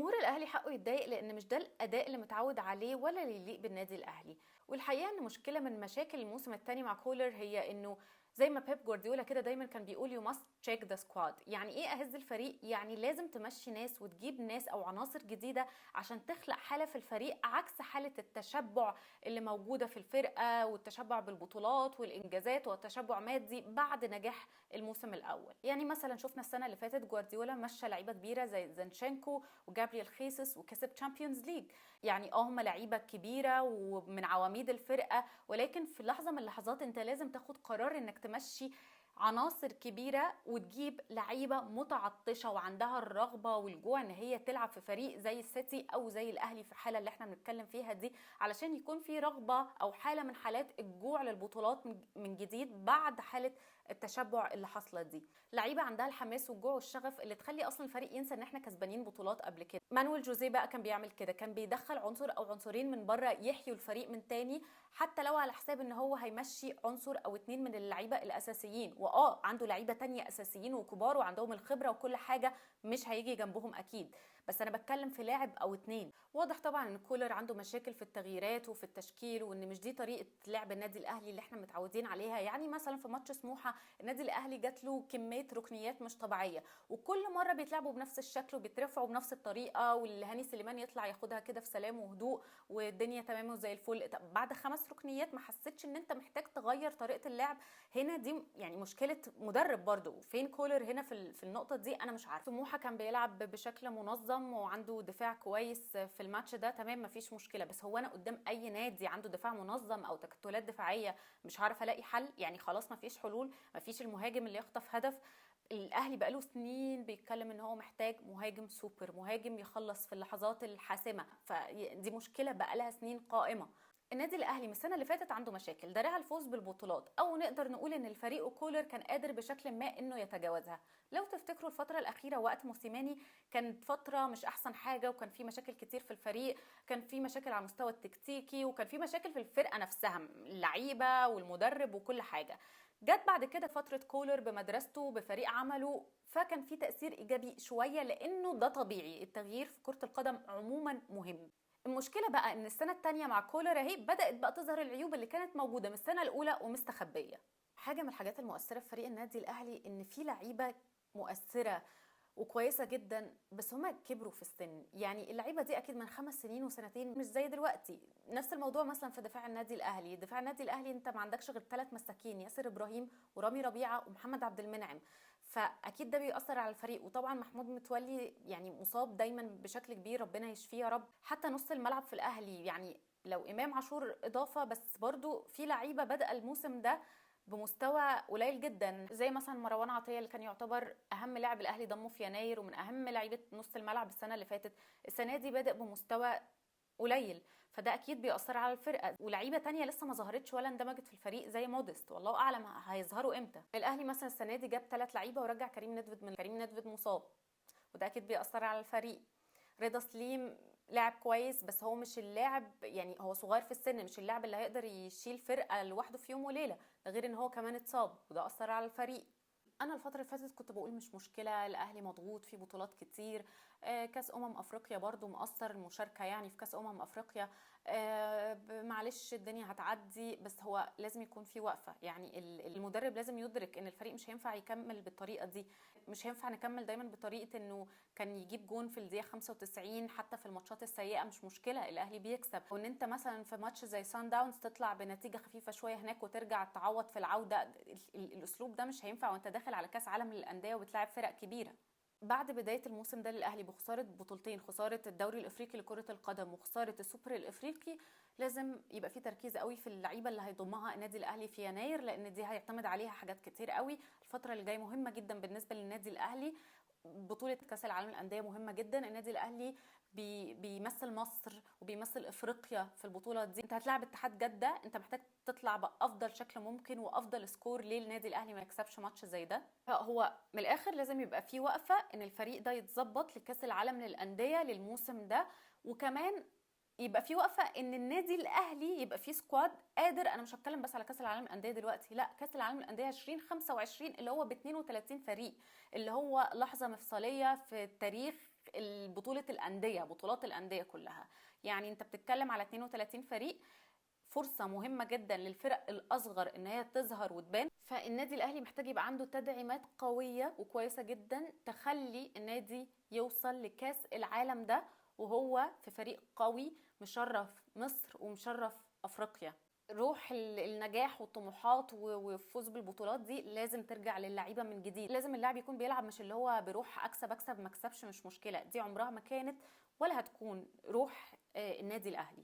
جمهور الاهلي حقه يتضايق لان مش ده الاداء اللي متعود عليه ولا اللي يليق بالنادي الاهلي. والحقيقه ان مشكله من مشاكل الموسم الثاني مع كولر هي انه زي ما بيب جوارديولا كده دايما كان بيقول يو ماست تشيك ذا سكواد. يعني ايه اهز الفريق؟ يعني لازم تمشي ناس وتجيب ناس او عناصر جديده عشان تخلق حاله في الفريق عكس حاله التشبع اللي موجوده في الفرقه، والتشبع بالبطولات والانجازات والتشبع مادي بعد نجاح الموسم الاول. يعني مثلا شفنا السنه اللي فاتت جوارديولا مشى لعيبه كبيره زي زينشينكو وجابرييل خيسوس وكسب تشامبيونز ليج. يعني هم لعيبه كبيره ومن عواميد الفرقه، ولكن في لحظه من اللحظات انت لازم تاخد قرار انك تمشي عناصر كبيرة وتجيب لعيبة متعطشة وعندها الرغبة والجوع ان هي تلعب في فريق زي السيتي او زي الاهلي في الحالة اللي احنا بنتكلم فيها دي، علشان يكون في رغبة او حالة من حالات الجوع للبطولات من جديد بعد حالة التشبع اللي حصلت دي. لعيبة عندها الحماس والجوع والشغف اللي تخلي اصلا الفريق ينسى ان احنا كسبانين بطولات قبل كده. مانويل جوزيه بقى كان بيعمل كده، كان بيدخل عنصر او عنصرين من بره يحيوا الفريق من تاني، حتى لو على حساب ان هو هيمشي عنصر او اتنين من اللعيبه الاساسيين. عنده لعيبه تانية اساسيين وكبار وعندهم الخبره وكل حاجه، مش هيجي جنبهم اكيد، بس انا بتكلم في لاعب او اتنين. واضح طبعا ان كولر عنده مشاكل في التغييرات وفي التشكيل، وان مش دي طريقه لعب النادي الاهلي اللي احنا متعودين عليها. يعني مثلا في ماتش سموحه النادي الاهلي جات له كميه ركنيات مش طبيعيه، وكل مره بيتلعبوا بنفس الشكل وبيترفعوا بنفس الطريقه، والهاني سليمان يطلع ياخدها كده في سلام وهدوء والدنيا تمام وزي الفل. بعد 5 ركنيات ما حسيتش ان انت محتاج تغير طريقه اللعب؟ هنا دي يعني مشكله مدرب برضو. فين كولر هنا في النقطه دي؟ انا مش عارفه. سموحه كان بيلعب بشكل منظم وعنده دفاع كويس في الماتش ده، تمام مفيش مشكله، بس هو انا قدام اي نادي عنده دفاع منظم او تكتلات دفاعيه مش عارفه الاقي حل؟ يعني خلاص مفيش حلول، مفيش المهاجم اللي يخطف هدف. الاهلي بقاله سنين بيتكلم ان هو محتاج مهاجم سوبر، مهاجم يخلص في اللحظات الحاسمه، فدي مشكله بقالها سنين قائمه. النادي الاهلي من السنه اللي فاتت عنده مشاكل دارها الفوز بالبطولات، او نقدر نقول ان الفريق كولر كان قادر بشكل ما انه يتجاوزها. لو تفتكروا الفتره الاخيره وقت موسيماني كانت فتره مش احسن حاجه، وكان في مشاكل كتير في الفريق، كان في مشاكل على المستوى التكتيكي، وكان في مشاكل في الفرقه نفسها، اللعيبه والمدرب وكل حاجه. جت بعد كده فتره كولر بمدرسته بفريق عمله، فكان في تاثير ايجابي شويه، لانه ده طبيعي، التغيير في كره القدم عموما مهم. المشكله بقى ان السنه الثانيه مع كولر اهي بدات بقى تظهر العيوب اللي كانت موجوده من السنه الاولى ومستخبيه. حاجه من الحاجات المؤثره في فريق النادي الاهلي ان في لعيبه مؤثره وكويسه جدا، بس هما كبروا في السن. يعني اللعيبه دي اكيد من 5 سنين وسنتين مش زي دلوقتي. نفس الموضوع مثلا في دفاع النادي الاهلي. دفاع النادي الاهلي انت ما عندكش غير 3 مساكين، ياسر ابراهيم ورامي ربيعه ومحمد عبد المنعم، فاكيد ده بيأثر على الفريق. وطبعا محمود متولي يعني مصاب دايما بشكل كبير، ربنا يشفيه يا رب. حتى نص الملعب في الاهلي، يعني لو امام عاشور اضافه، بس برضو في لعيبه بدأ الموسم ده بمستوى قليل جدا، زي مثلا مروان عطيه اللي كان يعتبر اهم لاعب الاهلي ضمه في يناير ومن اهم لعيبه نص الملعب السنه اللي فاتت. السنه دي بادئ بمستوى قليل، فده اكيد بيأثر على الفرقه. ولعيبه تانية لسه ما ظهرتش ولا اندمجت في الفريق زي مودست، والله اعلم هيظهروا امتى. الاهلي مثلا السنه دي جاب 3 لعيبه ورجع كريم ندفد، من كريم ندفد مصاب، وده اكيد بيأثر على الفريق. رضا سليم لاعب كويس، بس هو مش اللاعب، يعني هو صغير في السن، مش اللاعب اللي هيقدر يشيل فرقه لوحده في يوم وليله، ده غير ان هو كمان اتصاب وده اثر على الفريق. انا الفتره اللي فاتت كنت بقول مش مشكله، الاهلي مضغوط في بطولات كتير، كاس افريقيا برضو مؤثر، المشاركه يعني في كاس افريقيا، معلش الدنيا هتعدي، بس هو لازم يكون في وقفه. يعني المدرب لازم يدرك ان الفريق مش هينفع يكمل بالطريقه دي، مش هينفع نكمل دايما بطريقه انه كان يجيب جون في الدقيقه 95 حتى في الماتشات السيئه مش مشكله، الاهلي بيكسب. وان انت مثلا في ماتش زي سان داونز تطلع بنتيجه خفيفه شويه هناك وترجع تعوض في العوده، الاسلوب ده مش هينفع وانت داخل على كاس عالم للانديه وبتلعب فرق كبيره. بعد بداية الموسم ده للأهلي بخسارة بطولتين، خسارة الدوري الإفريقي لكرة القدم وخسارة السوبر الإفريقي، لازم يبقى في تركيز قوي في اللعيبة اللي هيضمها النادي الأهلي في يناير، لأن دي هيعتمد عليها حاجات كتير قوي. الفترة اللي جاية مهمة جدا بالنسبة للنادي الأهلي، بطولة كأس العالم للأندية مهمة جدا. النادي الأهلي بيمثل مصر وبيمثل افريقيا في البطوله دي. انت هتلاعب اتحاد جده، انت محتاج تطلع بافضل شكل ممكن وافضل سكور ليه النادي الاهلي ما يكسبش ماتش زي ده. هو من الاخر لازم يبقى في وقفه ان الفريق ده يتظبط لكاس العالم للانديه للموسم ده، وكمان يبقى في وقفه ان النادي الاهلي يبقى فيه سكواد قادر. انا مش هتكلم بس على كاس العالم للانديه دلوقتي، لا، كاس العالم للانديه 2025 اللي هو ب 32 فريق، اللي هو لحظه مفصليه في التاريخ بطولة الأندية، بطولات الأندية كلها. يعني انت بتتكلم على 32 فريق، فرصة مهمة جدا للفرق الأصغر إن هي تظهر وتبان. فالنادي الأهلي محتاج يبقى عنده تدعيمات قوية وكويسة جدا تخلي النادي يوصل لكأس العالم ده وهو في فريق قوي مشرف مصر ومشرف أفريقيا. روح النجاح والطموحات والفوز بالبطولات دي لازم ترجع للعيبه من جديد. لازم اللاعب يكون بيلعب مش اللي هو بروح اكسب اكسب ما اكسبش مش مشكله، دي عمرها ما كانت ولا هتكون روح النادي الاهلي.